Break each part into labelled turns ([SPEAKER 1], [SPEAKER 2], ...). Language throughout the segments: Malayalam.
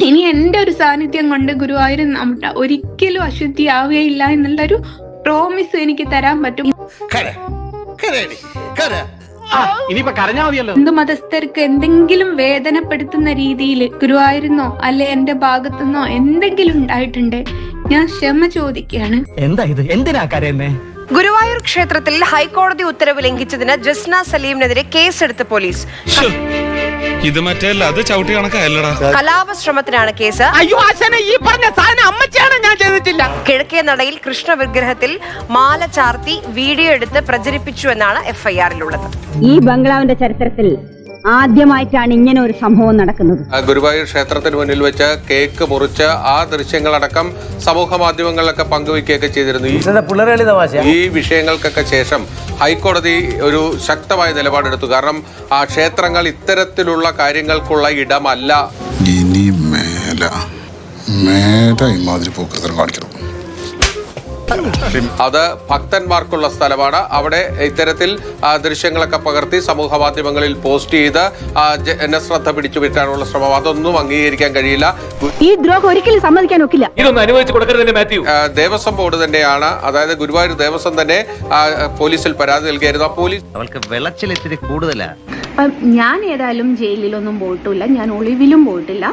[SPEAKER 1] ഇനി എന്റെ ഒരു സാന്നിധ്യം കൊണ്ട് ഗുരുവായൂർ ഒരിക്കലും അശുദ്ധിയാവുകയില്ല എന്നുള്ളൊരു പ്രോമിസ് എനിക്ക് തരാൻ പറ്റും. ഹിന്ദു മതസ്ഥർക്ക് എന്തെങ്കിലും വേദനപ്പെടുത്തുന്ന രീതിയിൽ ഗുരുവായൂരിന്നോ അല്ലെ എന്റെ ഭാഗത്തുനിന്നോ എന്തെങ്കിലും ഉണ്ടായിട്ടുണ്ട്, ഞാൻ ക്ഷമ ചോദിക്കുകയാണ്.
[SPEAKER 2] എന്താ ഇത്? എന്തിനാ കരയുന്നേ?
[SPEAKER 3] ഗുരുവായൂർ ക്ഷേത്രത്തിൽ ഹൈക്കോടതി ഉത്തരവ് ലംഘിച്ചതിന് ജസ്ന സലീമിനെതിരെ കേസെടുത്ത പോലീസ്.
[SPEAKER 4] ഇത് മറ്റേല്ല, അത് ചവിട്ടി കണക്കല്ലടാ.
[SPEAKER 3] കലാപശ്രമത്തിനാണ് കേസ്. കിഴക്കേ നടയിൽ കൃഷ്ണ വിഗ്രഹത്തിൽ മാല ചാർത്തി വീഡിയോ എടുത്ത് പ്രചരിപ്പിച്ചു എന്നാണ് എഫ്ഐആറിലുള്ളത്.
[SPEAKER 5] ഈ ബംഗ്ലാവിന്റെ ചരിത്രത്തിൽ ആദ്യമായിട്ടാണ് ഇങ്ങനെ ഒരു സംഭവം നടക്കുന്നത്.
[SPEAKER 6] ഗുരുവായൂർ ക്ഷേത്രത്തിന് മുന്നിൽ വെച്ച് കേക്ക് മുറിച്ച് ആ ദൃശ്യങ്ങളടക്കം സമൂഹ മാധ്യമങ്ങളിലൊക്കെ പങ്കുവയ്ക്കുകയൊക്കെ ചെയ്തിരുന്നു. ഈ വിഷയങ്ങൾക്കൊക്കെ ശേഷം ഹൈക്കോടതി ഒരു ശക്തമായ നിലപാടെടുത്തു. കാരണം ആ ക്ഷേത്രങ്ങൾ ഇത്തരത്തിലുള്ള കാര്യങ്ങൾക്കുള്ള ഇടമല്ല.
[SPEAKER 7] ഇനി മേല ഇമാതിരി പോക്കൃതം കാണിക്കണം.
[SPEAKER 6] അത് ഭക്തന്മാർക്കുള്ള സ്ഥലമാണ്. അവിടെ ഇത്തരത്തിൽ ദൃശ്യങ്ങളൊക്കെ പകർത്തി സമൂഹ മാധ്യമങ്ങളിൽ പോസ്റ്റ് ചെയ്ത് ജനശ്രദ്ധ പിടിച്ചുപറ്റാനുള്ള ശ്രമം അതൊന്നും അംഗീകരിക്കാൻ കഴിയില്ല.
[SPEAKER 5] ഈ ദ്രോഹം ഒരിക്കലും സമ്മതിക്കാൻ ഒക്കില്ല.
[SPEAKER 2] ഇതൊന്നും അനുവദിച്ചു കൊടുക്കരുത് മാത്യു.
[SPEAKER 6] ദേവസ്വം ബോർഡ് തന്നെയാണ്, അതായത് ഗുരുവായൂർ ദേവസ്വം തന്നെ പോലീസിൽ പരാതി നൽകിയായിരുന്നു. ആ പോലീസ്
[SPEAKER 2] അവൾക്ക് വെള്ളച്ചിലെത്തിരി കൂടുതലാ.
[SPEAKER 1] ഞാൻ ഏതായാലും ജയിലിലൊന്നും പോയിട്ടില്ല, ഞാൻ ഒളിവിലും പോയിട്ടില്ല.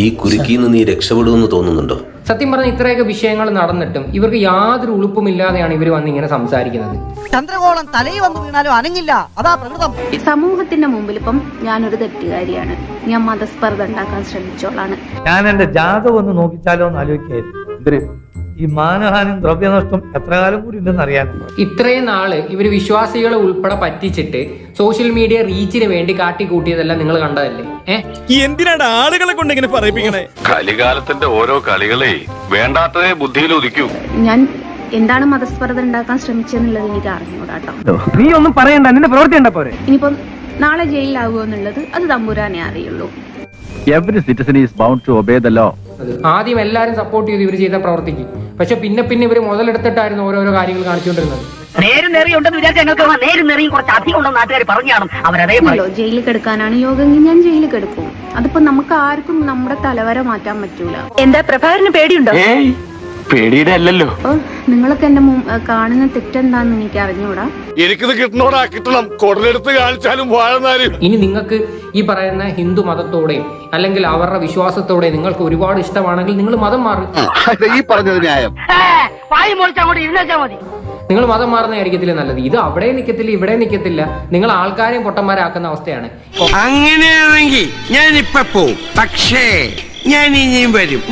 [SPEAKER 8] ഈ കുരുക്കിന്ന് നീ രക്ഷപ്പെടുമെന്ന് തോന്നുന്നുണ്ടോ?
[SPEAKER 9] സത്യം പറഞ്ഞ ഇത്രയൊക്കെ വിഷയങ്ങൾ നടന്നിട്ടും ഇവർക്ക് യാതൊരു ഉളുപ്പുമില്ലാതെയാണ് ഇവർ വന്ന് ഇങ്ങനെ സംസാരിക്കുന്നത്.
[SPEAKER 10] ചന്ദ്രകോളം തലയിൽ വന്നു വീണാലും അനങ്ങില്ല, അതാ പ്രകൃതം.
[SPEAKER 1] സമൂഹത്തിന്റെ മുമ്പിൽ ഇപ്പം ഞാനൊരു തെറ്റുകാരിയാണ്, ഞാൻ മതസ്പർദ്ധ ഉണ്ടാക്കാൻ ശ്രമിച്ചോളാണ്.
[SPEAKER 11] ഞാൻ എന്റെ ജാതകം ഒന്ന് നോക്കിച്ചാലോ എന്ന് ആലോചിക്കായിരുന്നു. ഈ മാനഹാനും ദ്രവ്യനഷ്ടം എത്ര കാലം കൂടി ഉണ്ടെന്ന് അറിയാൻ.
[SPEAKER 9] ഇത്രയും നാള് ഇവർ വിശ്വാസികളെ ഉൾപ്പെടെ പറ്റിച്ചിട്ട് സോഷ്യൽ മീഡിയ റീച്ചിന് വേണ്ടി കാട്ടിക്കൂട്ടിയതെല്ലാം നിങ്ങൾ കണ്ടതല്ലേ?
[SPEAKER 4] എന്തിനാണ് ആളുകളെ കൊണ്ട് ഇങ്ങനെ പറയിപ്പിക്കണേ? കലികാലത്തിന്റെ ഓരോ കളികളെ വേണ്ടാത്തതേ ബുദ്ധിയിൽ ഉദിക്കൂ.
[SPEAKER 1] ഞാൻ എന്താണ് മതസ്പർദ്ധ ഉണ്ടാക്കാൻ ശ്രമിച്ചെന്നുള്ളത് എനിക്ക് അറിഞ്ഞൂടാട്ടോ.
[SPEAKER 2] നീ ഒന്നും പറയണ്ട, നിന്റെ പ്രവൃത്തി ഉണ്ട പോരെ.
[SPEAKER 1] ഇനിയിപ്പം നാളെ ജയിലിലാവുമോ എന്നുള്ളത് അത് തമ്പുരാനെ അറിയുള്ളൂ.
[SPEAKER 11] Every citizen is bound to obey the law.
[SPEAKER 9] ആദ്യം എല്ലാരും സപ്പോർട്ട് ചെയ്ത് ഇവർ ചെയ്ത പ്രവർത്തിക്ക്, പക്ഷെ പിന്നെ ഇവർ മുതലെടുത്തിട്ടായിരുന്നു ഓരോരോ കാര്യങ്ങൾ കാണിച്ചുകൊണ്ടിരുന്നത്.
[SPEAKER 1] ജയിലിൽ കിടക്കാനാണ് യോഗമെങ്കിൽ ഞാൻ ജയിലിൽ കിടക്കും. അതിപ്പോ നമുക്ക് ആർക്കും നമ്മുടെ തലവര മാറ്റാൻ പറ്റൂല.
[SPEAKER 5] എന്താ പ്രഭാകരന് പേടിയുണ്ടോ?
[SPEAKER 2] പേടിയുടെ അല്ലല്ലോ.
[SPEAKER 1] അപ്പൊ നിങ്ങളൊക്കെ എന്നെ കാണുന്ന തെറ്റെന്താന്ന് എനിക്ക് അറിഞ്ഞൂടാ.
[SPEAKER 4] എനിക്കിത് കിട്ടണോടാ, കിട്ടണം. കൊടലെടുത്ത് കാണിച്ചാലും വാഴനാരും.
[SPEAKER 9] ഇനി നിങ്ങൾക്ക് ഈ പറയുന്ന ഹിന്ദു മതത്തോടെയും അല്ലെങ്കിൽ അവരുടെ വിശ്വാസത്തോടെയും നിങ്ങൾക്ക് ഒരുപാട് ഇഷ്ടമാണെങ്കിൽ നിങ്ങൾ മതം മാറും.
[SPEAKER 2] ഈ പറഞ്ഞത് ന്യായം.
[SPEAKER 9] നിങ്ങൾ മതം മാറുന്നതായിരിക്കത്തില്ല നല്ലത്. ഇത് അവിടെ നിൽക്കത്തില്ല, ഇവിടെ നിൽക്കത്തില്ല. നിങ്ങൾ ആൾക്കാരെയും പൊട്ടന്മാരാക്കുന്ന അവസ്ഥയാണ്.
[SPEAKER 10] അങ്ങനെയാണെങ്കിൽ ഞാനിപ്പോ പോവും, പക്ഷേ ഞാൻ ഇനിയും വരും.